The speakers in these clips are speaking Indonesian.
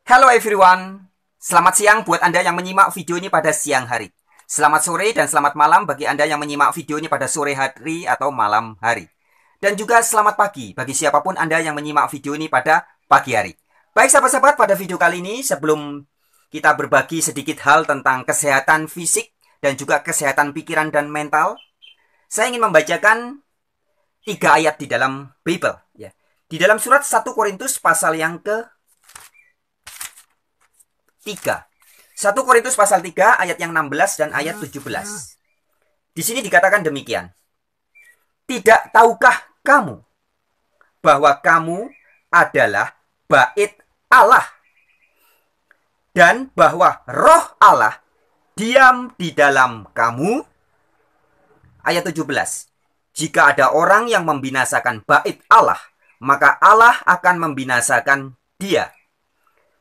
Hello everyone, selamat siang buat Anda yang menyimak video ini pada siang hari. Selamat sore dan selamat malam bagi Anda yang menyimak video ini pada sore hari atau malam hari. Dan juga selamat pagi bagi siapapun Anda yang menyimak video ini pada pagi hari. Baik sahabat-sahabat, pada video kali ini sebelum kita berbagi sedikit hal tentang kesehatan fisik dan juga kesehatan pikiran dan mental, saya ingin membacakan 3 ayat di dalam Bible. Ya. Di dalam surat 1 Korintus pasal yang ke 3. 1 Korintus pasal 3 ayat yang 16 dan ayat 17. Di sini dikatakan demikian. Tidak tahukah kamu bahwa kamu adalah bait Allah dan bahwa roh Allah diam di dalam kamu? Ayat 17. Jika ada orang yang membinasakan bait Allah, maka Allah akan membinasakan dia.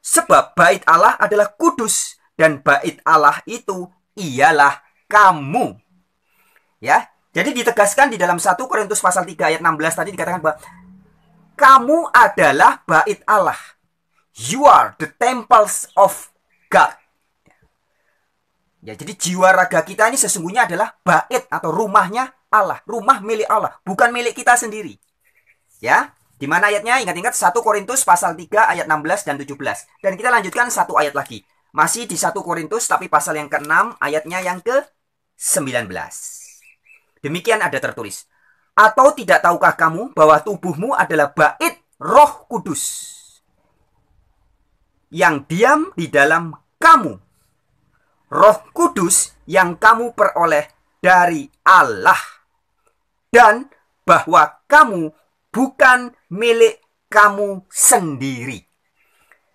Sebab bait Allah adalah kudus dan bait Allah itu ialah kamu. Ya, jadi ditegaskan di dalam 1 Korintus pasal 3 ayat 16 tadi dikatakan bahwa kamu adalah bait Allah. You are the temples of God. Ya, jadi jiwa raga kita ini sesungguhnya adalah bait atau rumahnya Allah, rumah milik Allah, bukan milik kita sendiri. Ya. Di mana ayatnya? Ingat-ingat 1 Korintus pasal 3 ayat 16 dan 17. Dan kita lanjutkan satu ayat lagi. Masih di 1 Korintus tapi pasal yang ke-6 ayatnya yang ke-19. Demikian ada tertulis. Atau tidak tahukah kamu bahwa tubuhmu adalah bait Roh Kudus yang diam di dalam kamu. Roh Kudus yang kamu peroleh dari Allah. Dan bahwa kamu bukan milik kamu sendiri.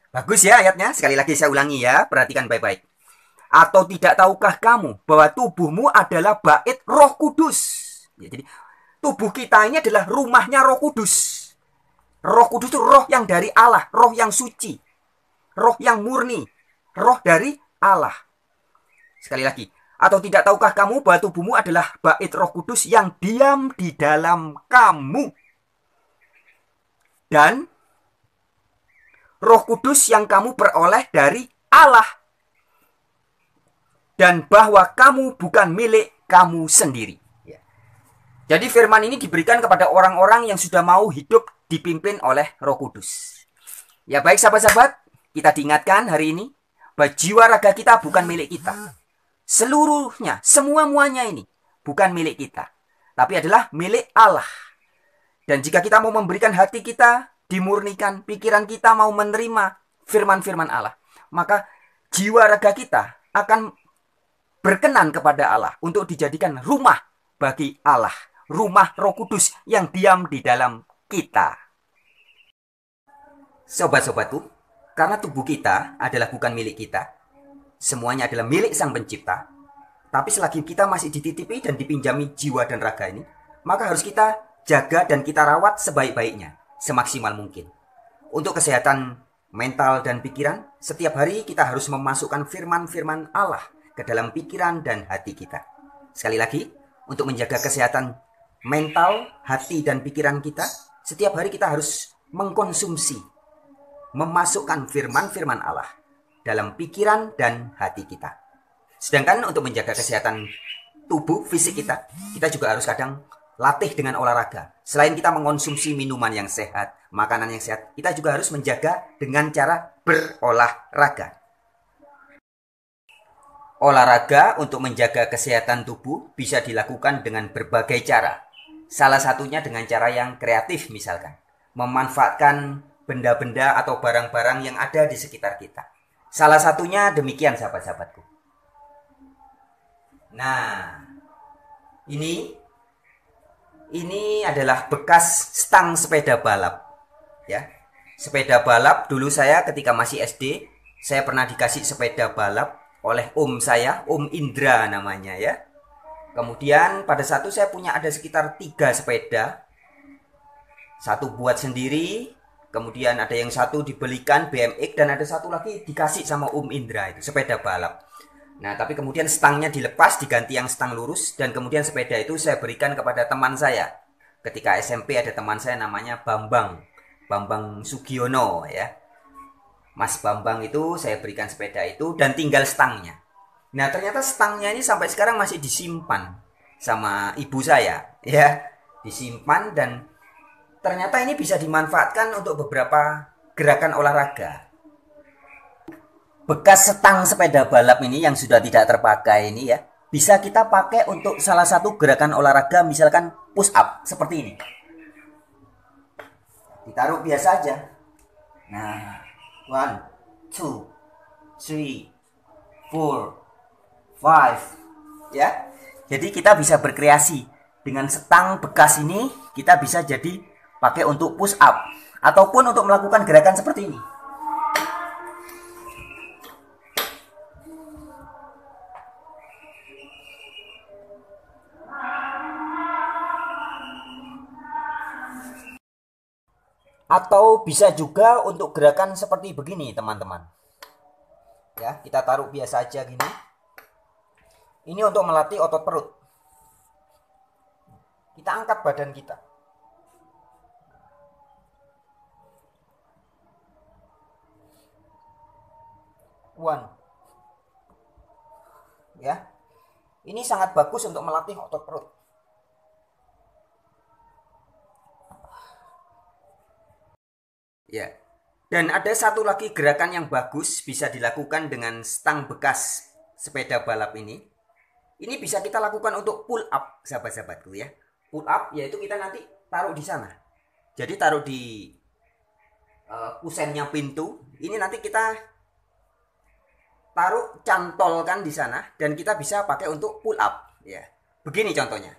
Bagus ya ayatnya. Sekali lagi saya ulangi ya. Perhatikan baik-baik. Atau tidak tahukah kamu bahwa tubuhmu adalah bait Roh Kudus. Ya, jadi tubuh kita ini adalah rumahnya Roh Kudus. Roh Kudus itu roh yang dari Allah. Roh yang suci. Roh yang murni. Roh dari Allah. Sekali lagi. Atau tidak tahukah kamu bahwa tubuhmu adalah bait Roh Kudus yang diam di dalam kamu. Dan Roh Kudus yang kamu peroleh dari Allah. Dan bahwa kamu bukan milik kamu sendiri. Ya. Jadi firman ini diberikan kepada orang-orang yang sudah mau hidup dipimpin oleh Roh Kudus. Ya baik sahabat-sahabat, kita diingatkan hari ini bahwa jiwa raga kita bukan milik kita. Seluruhnya, semua-muanya ini bukan milik kita. Tapi adalah milik Allah. Dan jika kita mau memberikan hati kita, dimurnikan, pikiran kita mau menerima firman-firman Allah, maka jiwa raga kita akan berkenan kepada Allah untuk dijadikan rumah bagi Allah. Rumah Roh Kudus yang diam di dalam kita. Sobat-sobatku, karena tubuh kita adalah bukan milik kita, semuanya adalah milik Sang Pencipta. Tapi selagi kita masih dititipi dan dipinjami jiwa dan raga ini, maka harus kita jaga dan kita rawat sebaik-baiknya, semaksimal mungkin. Untuk kesehatan mental dan pikiran, setiap hari kita harus memasukkan firman-firman Allah ke dalam pikiran dan hati kita. Sekali lagi, untuk menjaga kesehatan mental, hati dan pikiran kita, setiap hari kita harus mengkonsumsi, memasukkan firman-firman Allah dalam pikiran dan hati kita. Sedangkan untuk menjaga kesehatan tubuh, fisik kita juga harus kadang latih dengan olahraga. Selain kita mengonsumsi minuman yang sehat, makanan yang sehat, kita juga harus menjaga dengan cara berolahraga. Olahraga untuk menjaga kesehatan tubuh bisa dilakukan dengan berbagai cara. Salah satunya dengan cara yang kreatif misalkan. Memanfaatkan benda-benda atau barang-barang yang ada di sekitar kita. Salah satunya demikian sahabat-sahabatku. Nah, ini adalah bekas stang sepeda balap. Ya. Sepeda balap dulu saya ketika masih SD, saya pernah dikasih sepeda balap oleh om saya, Om Indra namanya ya. Kemudian pada satu saya punya ada sekitar 3 sepeda. Satu buat sendiri, kemudian ada yang satu dibelikan BMX dan ada satu lagi dikasih sama Om Indra itu sepeda balap. Nah, tapi kemudian stangnya dilepas, diganti yang stang lurus, dan kemudian sepeda itu saya berikan kepada teman saya. Ketika SMP ada teman saya namanya Bambang Sugiono ya. Mas Bambang itu saya berikan sepeda itu dan tinggal stangnya. Nah, ternyata stangnya ini sampai sekarang masih disimpan sama ibu saya, ya. Disimpan dan ternyata ini bisa dimanfaatkan untuk beberapa gerakan olahraga. Bekas setang sepeda balap ini yang sudah tidak terpakai ini ya, bisa kita pakai untuk salah satu gerakan olahraga, misalkan push up seperti ini. Ditaruh biasa aja. Nah, 1, 2, 3, 4, 5, ya. Jadi kita bisa berkreasi dengan setang bekas ini, kita bisa jadi pakai untuk push up ataupun untuk melakukan gerakan seperti ini. Atau bisa juga untuk gerakan seperti begini, teman-teman. Ya, kita taruh biasa aja gini. Ini untuk melatih otot perut. Kita angkat badan kita. One. Ya. Ini sangat bagus untuk melatih otot perut. Ya. Dan ada satu lagi gerakan yang bagus bisa dilakukan dengan stang bekas sepeda balap ini. Ini bisa kita lakukan untuk pull up, sahabat-sahabatku ya. Pull up yaitu kita nanti taruh di sana. Jadi taruh di kusennya pintu. Ini nanti kita taruh, cantolkan di sana dan kita bisa pakai untuk pull up ya. Begini contohnya.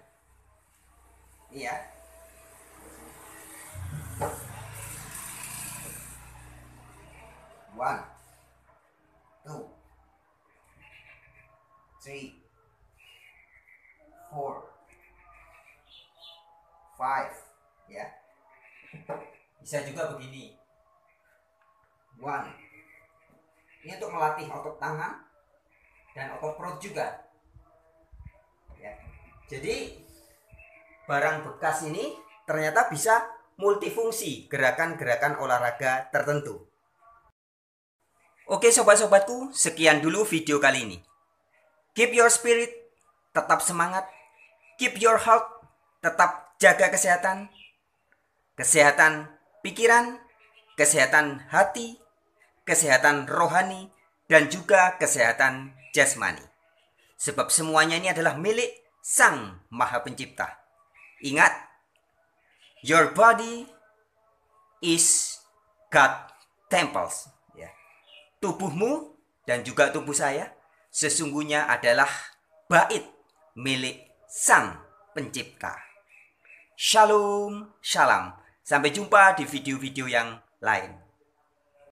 Iya. 1, 2, 3, 4, 5, ya. Bisa juga begini. 1. Ini untuk melatih otot tangan dan otot perut juga. Ya. Jadi barang bekas ini ternyata bisa multifungsi gerakan-gerakan olahraga tertentu. Oke sobat-sobatku, sekian dulu video kali ini. Keep your spirit, tetap semangat. Keep your health, tetap jaga kesehatan. Kesehatan pikiran, kesehatan hati, kesehatan rohani, dan juga kesehatan jasmani. Sebab semuanya ini adalah milik Sang Maha Pencipta. Ingat, your body is God temples. Tubuhmu dan juga tubuh saya sesungguhnya adalah bait milik Sang Pencipta. Shalom, salam. Sampai jumpa di video-video yang lain.